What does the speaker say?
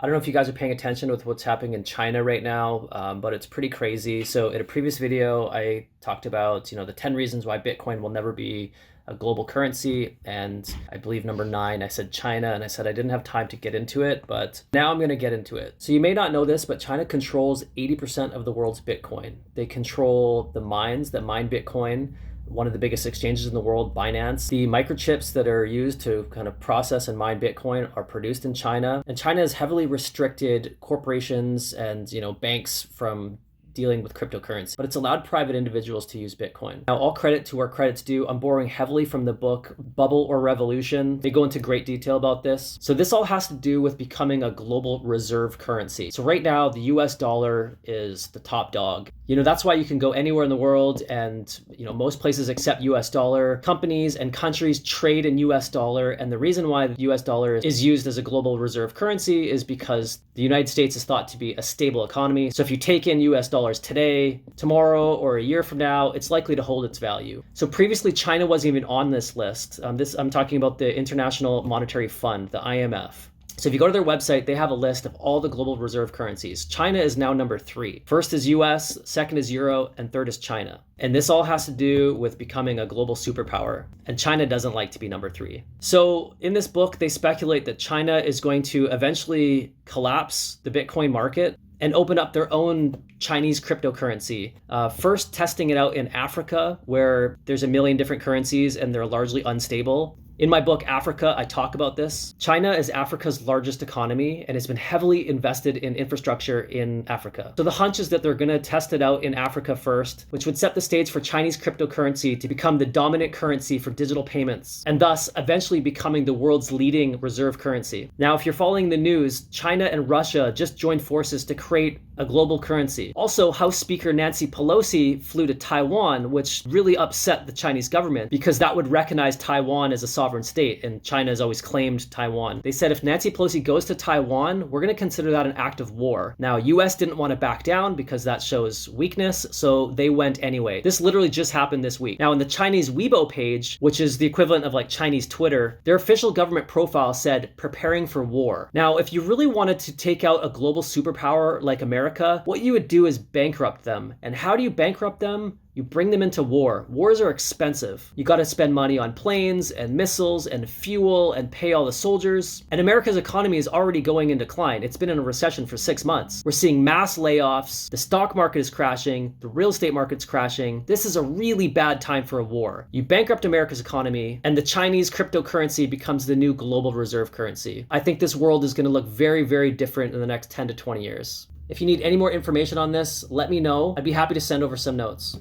I don't know if you guys are paying attention with what's happening in China right now, but it's pretty crazy. So in a previous video, I talked about, the 10 reasons why Bitcoin will never be a global currency. And I believe number 9, I said China, and I said I didn't have time to get into it, but now I'm going to get into it. So you may not know this, but China controls 80% of the world's Bitcoin. They control the mines that mine Bitcoin, one of the biggest exchanges in the world, Binance. The microchips that are used to kind of process and mine Bitcoin are produced in China. And China has heavily restricted corporations and, banks from dealing with cryptocurrency, but it's allowed private individuals to use Bitcoin. Now, all credit to where credit's due. I'm borrowing heavily from the book Bubble or Revolution. They go into great detail about this. So this all has to do with becoming a global reserve currency. So right now, the US dollar is the top dog. That's why you can go anywhere in the world and, most places accept US dollar. Companies and countries trade in US dollar. And the reason why the US dollar is used as a global reserve currency is because the United States is thought to be a stable economy. So if you take in US dollars today, tomorrow, or a year from now, it's likely to hold its value. So previously, China wasn't even on this list. I'm talking about the International Monetary Fund, the IMF. So if you go to their website, they have a list of all the global reserve currencies. China is now number 3. First is US, second is Euro, and third is China. And this all has to do with becoming a global superpower. And China doesn't like to be number 3. So in this book, they speculate that China is going to eventually collapse the Bitcoin market and open up their own Chinese cryptocurrency. First testing it out in Africa, where there's a million different currencies and they're largely unstable. In my book, Africa, I talk about this. China is Africa's largest economy and has been heavily invested in infrastructure in Africa. So the hunch is that they're going to test it out in Africa first, which would set the stage for Chinese cryptocurrency to become the dominant currency for digital payments, and thus eventually becoming the world's leading reserve currency. Now, if you're following the news, China and Russia just joined forces to create a global currency. Also, House Speaker Nancy Pelosi flew to Taiwan, which really upset the Chinese government because that would recognize Taiwan as a sovereign state, and China has always claimed Taiwan. They said if Nancy Pelosi goes to Taiwan, we're going to consider that an act of war. Now, US didn't want to back down because that shows weakness, so they went anyway. This literally just happened this week. Now, in the Chinese Weibo page, which is the equivalent of like Chinese Twitter, their official government profile said, preparing for war. Now, if you really wanted to take out a global superpower like America, what you would do is bankrupt them. And how do you bankrupt them? You bring them into war. Wars are expensive. You got to spend money on planes and missiles and fuel and pay all the soldiers. And America's economy is already going in decline. It's been in a recession for 6 months. We're seeing mass layoffs. The stock market is crashing. The real estate market's crashing. This is a really bad time for a war. You bankrupt America's economy, and the Chinese cryptocurrency becomes the new global reserve currency. I think this world is going to look very, very different in the next 10 to 20 years. If you need any more information on this, let me know. I'd be happy to send over some notes.